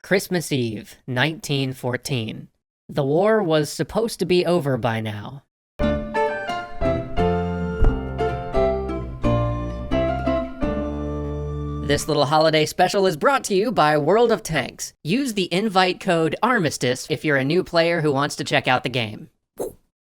Christmas Eve, 1914. The war was supposed to be over by now. This little holiday special is brought to you by World of Tanks. Use the invite code ARMISTICE if you're a new player who wants to check out the game.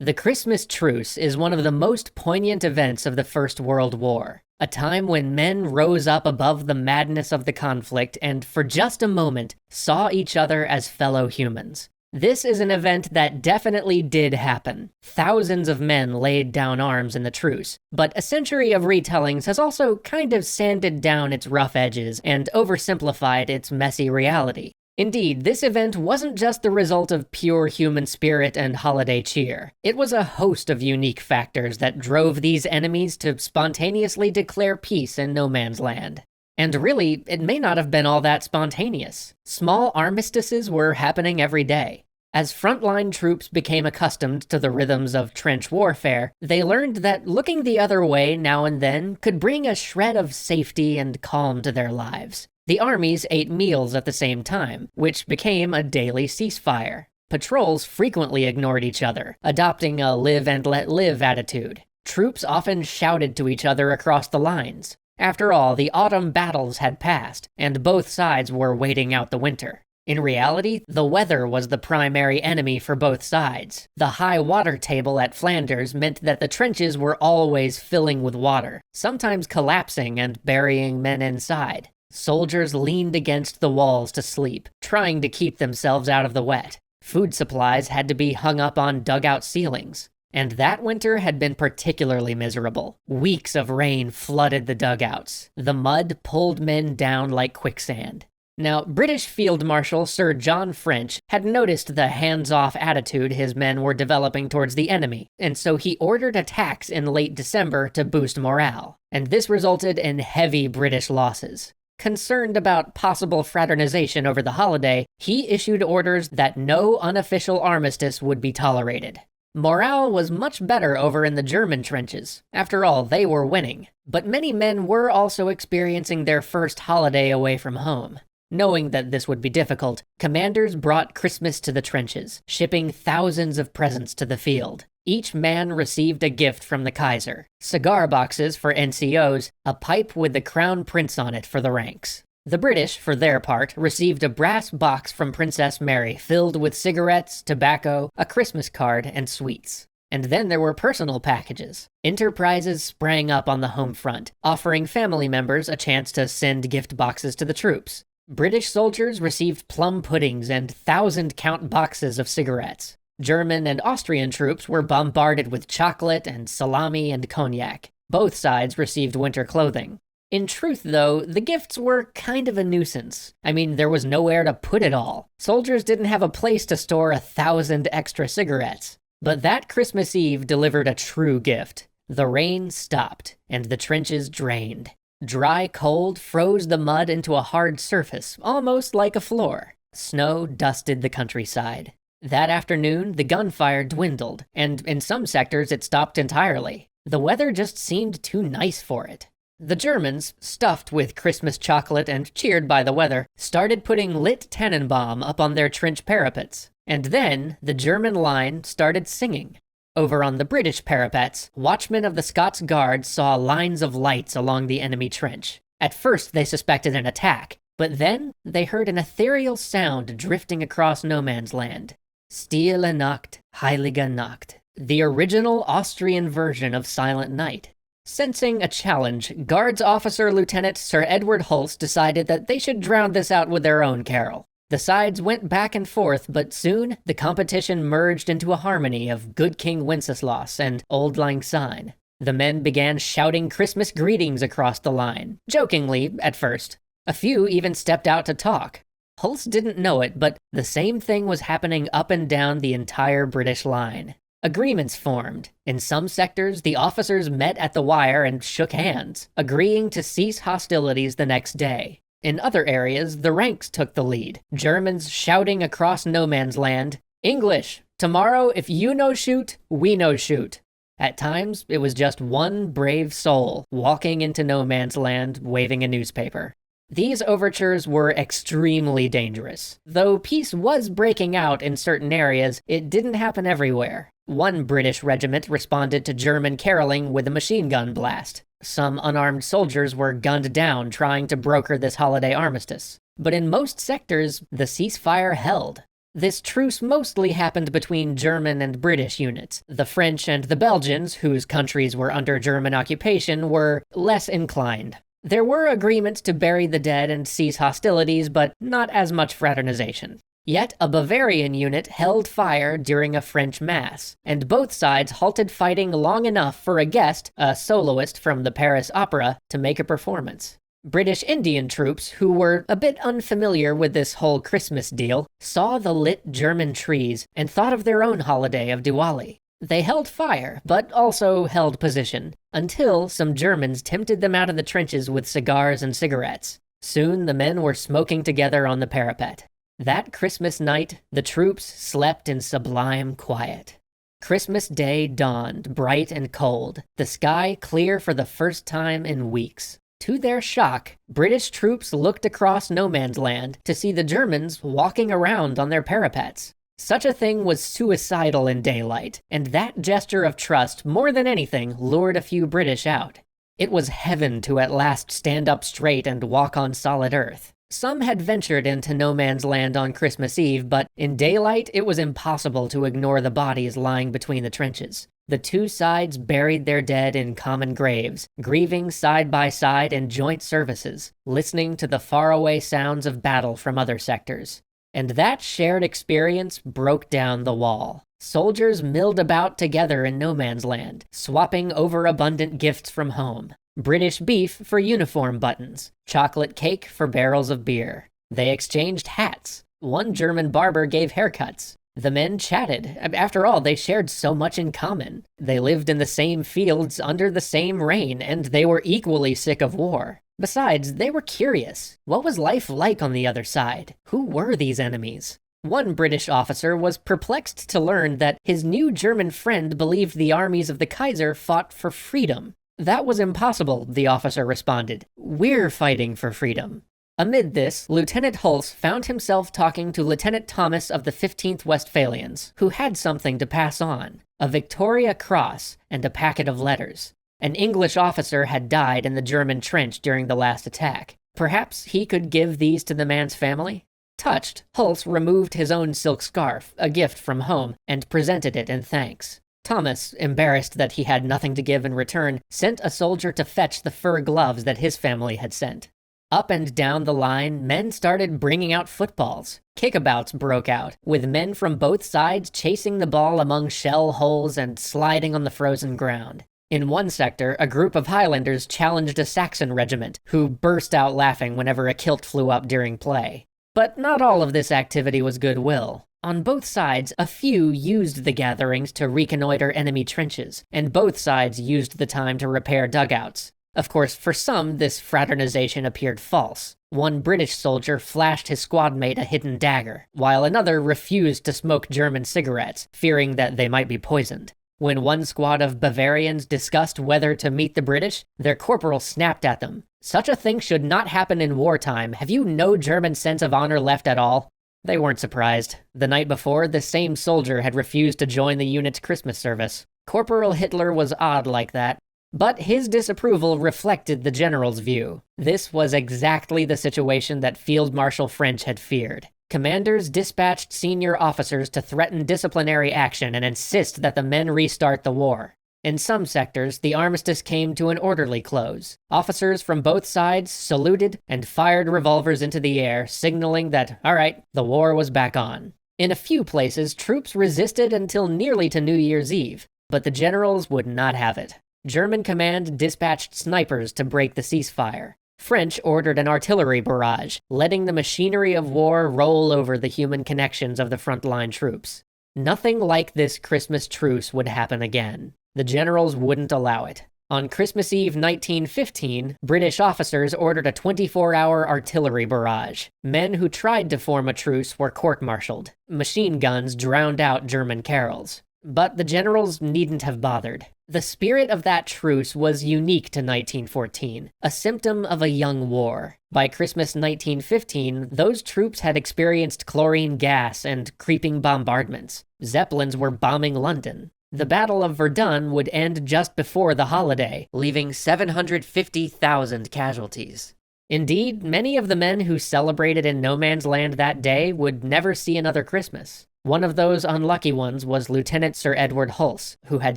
The Christmas Truce is one of the most poignant events of the First World War, a time when men rose up above the madness of the conflict and, for just a moment, saw each other as fellow humans. This is an event that definitely did happen. Thousands of men laid down arms in the truce, but a century of retellings has also kind of sanded down its rough edges and oversimplified its messy reality. Indeed, this event wasn't just the result of pure human spirit and holiday cheer. It was a host of unique factors that drove these enemies to spontaneously declare peace in no man's land. And really, it may not have been all that spontaneous. Small armistices were happening every day. As frontline troops became accustomed to the rhythms of trench warfare, they learned that looking the other way now and then could bring a shred of safety and calm to their lives. The armies ate meals at the same time, which became a daily ceasefire. Patrols frequently ignored each other, adopting a live and let live attitude. Troops often shouted to each other across the lines. After all, the autumn battles had passed, and both sides were waiting out the winter. In reality, the weather was the primary enemy for both sides. The high water table at Flanders meant that the trenches were always filling with water, sometimes collapsing and burying men inside. Soldiers leaned against the walls to sleep, trying to keep themselves out of the wet. Food supplies had to be hung up on dugout ceilings. And that winter had been particularly miserable. Weeks of rain flooded the dugouts. The mud pulled men down like quicksand. Now, British Field Marshal Sir John French had noticed the hands-off attitude his men were developing towards the enemy, and so he ordered attacks in late December to boost morale. And this resulted in heavy British losses. Concerned about possible fraternization over the holiday, he issued orders that no unofficial armistice would be tolerated. Morale was much better over in the German trenches. After all, they were winning. But many men were also experiencing their first holiday away from home. Knowing that this would be difficult, commanders brought Christmas to the trenches, shipping thousands of presents to the field. Each man received a gift from the Kaiser: cigar boxes for NCOs, a pipe with the Crown Prince on it for the ranks. The British, for their part, received a brass box from Princess Mary filled with cigarettes, tobacco, a Christmas card, and sweets. And then there were personal packages. Enterprises sprang up on the home front, offering family members a chance to send gift boxes to the troops. British soldiers received plum puddings and 1,000-count boxes of cigarettes. German and Austrian troops were bombarded with chocolate and salami and cognac. Both sides received winter clothing. In truth, though, the gifts were kind of a nuisance. I mean, there was nowhere to put it all. Soldiers didn't have a place to store 1,000 extra cigarettes. But that Christmas Eve delivered a true gift. The rain stopped, and the trenches drained. Dry cold froze the mud into a hard surface, almost like a floor. Snow dusted the countryside. That afternoon, the gunfire dwindled, and in some sectors it stopped entirely. The weather just seemed too nice for it. The Germans, stuffed with Christmas chocolate and cheered by the weather, started putting lit Tannenbaum up on their trench parapets. And then, the German line started singing. Over on the British parapets, watchmen of the Scots Guard saw lines of lights along the enemy trench. At first, they suspected an attack, but then they heard an ethereal sound drifting across no man's land. Stille Nacht, heilige Nacht, the original Austrian version of Silent Night. Sensing a challenge, Guards Officer Lieutenant Sir Edward Hulse decided that they should drown this out with their own carol. The sides went back and forth, but soon the competition merged into a harmony of Good King Wenceslas and Auld Lang Syne. The men began shouting Christmas greetings across the line, jokingly at first. A few even stepped out to talk. Hulse didn't know it, but the same thing was happening up and down the entire British line. Agreements formed. In some sectors, the officers met at the wire and shook hands, agreeing to cease hostilities the next day. In other areas, the ranks took the lead, Germans shouting across no man's land, "English, tomorrow if you no shoot, we no shoot." At times, it was just one brave soul walking into no man's land waving a newspaper. These overtures were extremely dangerous. Though peace was breaking out in certain areas, it didn't happen everywhere. One British regiment responded to German caroling with a machine gun blast. Some unarmed soldiers were gunned down trying to broker this holiday armistice. But in most sectors, the ceasefire held. This truce mostly happened between German and British units. The French and the Belgians, whose countries were under German occupation, were less inclined. There were agreements to bury the dead and cease hostilities, but not as much fraternization. Yet a Bavarian unit held fire during a French mass, and both sides halted fighting long enough for a guest, a soloist from the Paris Opera, to make a performance. British Indian troops, who were a bit unfamiliar with this whole Christmas deal, saw the lit German trees and thought of their own holiday of Diwali. They held fire, but also held position, until some Germans tempted them out of the trenches with cigars and cigarettes. Soon the men were smoking together on the parapet. That Christmas night, the troops slept in sublime quiet. Christmas Day dawned, bright and cold, the sky clear for the first time in weeks. To their shock, British troops looked across no man's land to see the Germans walking around on their parapets. Such a thing was suicidal in daylight, and that gesture of trust, more than anything, lured a few British out. It was heaven to at last stand up straight and walk on solid earth. Some had ventured into no man's land on Christmas Eve, but in daylight it was impossible to ignore the bodies lying between the trenches. The two sides buried their dead in common graves, grieving side by side in joint services, listening to the faraway sounds of battle from other sectors. And that shared experience broke down the wall. Soldiers milled about together in no man's land, swapping overabundant gifts from home. British beef for uniform buttons, chocolate cake for barrels of beer. They exchanged hats. One German barber gave haircuts. The men chatted. After all, they shared so much in common. They lived in the same fields under the same rain, and they were equally sick of war. Besides, they were curious. What was life like on the other side? Who were these enemies? One British officer was perplexed to learn that his new German friend believed the armies of the Kaiser fought for freedom. That was impossible, the officer responded. We're fighting for freedom. Amid this, Lieutenant Hulse found himself talking to Lieutenant Thomas of the 15th Westphalians, who had something to pass on, a Victoria Cross and a packet of letters. An English officer had died in the German trench during the last attack. Perhaps he could give these to the man's family? Touched, Hulse removed his own silk scarf, a gift from home, and presented it in thanks. Thomas, embarrassed that he had nothing to give in return, sent a soldier to fetch the fur gloves that his family had sent. Up and down the line, men started bringing out footballs. Kickabouts broke out, with men from both sides chasing the ball among shell holes and sliding on the frozen ground. In one sector, a group of Highlanders challenged a Saxon regiment, who burst out laughing whenever a kilt flew up during play. But not all of this activity was goodwill. On both sides, a few used the gatherings to reconnoiter enemy trenches, and both sides used the time to repair dugouts. Of course, for some, this fraternization appeared false. One British soldier flashed his squadmate a hidden dagger, while another refused to smoke German cigarettes, fearing that they might be poisoned. When one squad of Bavarians discussed whether to meet the British, their corporal snapped at them. Such a thing should not happen in wartime. Have you no German sense of honor left at all? They weren't surprised. The night before, the same soldier had refused to join the unit's Christmas service. Corporal Hitler was odd like that. But his disapproval reflected the general's view. This was exactly the situation that Field Marshal French had feared. Commanders dispatched senior officers to threaten disciplinary action and insist that the men restart the war. In some sectors, the armistice came to an orderly close. Officers from both sides saluted and fired revolvers into the air, signaling that, all right, the war was back on. In a few places, troops resisted until nearly to New Year's Eve, but the generals would not have it. German command dispatched snipers to break the ceasefire. French ordered an artillery barrage, letting the machinery of war roll over the human connections of the frontline troops. Nothing like this Christmas truce would happen again. The generals wouldn't allow it. On Christmas Eve 1915, British officers ordered a 24-hour artillery barrage. Men who tried to form a truce were court-martialed. Machine guns drowned out German carols. But the generals needn't have bothered. The spirit of that truce was unique to 1914, a symptom of a young war. By Christmas 1915, those troops had experienced chlorine gas and creeping bombardments. Zeppelins were bombing London. The Battle of Verdun would end just before the holiday, leaving 750,000 casualties. Indeed, many of the men who celebrated in no man's land that day would never see another Christmas. One of those unlucky ones was Lieutenant Sir Edward Hulse, who had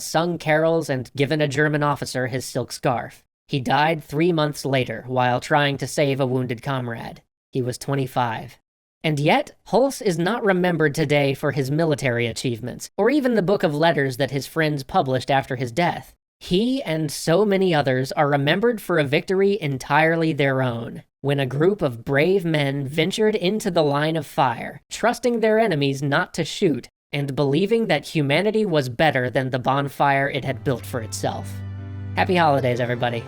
sung carols and given a German officer his silk scarf. He died 3 months later while trying to save a wounded comrade. He was 25. And yet, Hulse is not remembered today for his military achievements, or even the book of letters that his friends published after his death. He and so many others are remembered for a victory entirely their own, when a group of brave men ventured into the line of fire, trusting their enemies not to shoot, and believing that humanity was better than the bonfire it had built for itself. Happy holidays, everybody.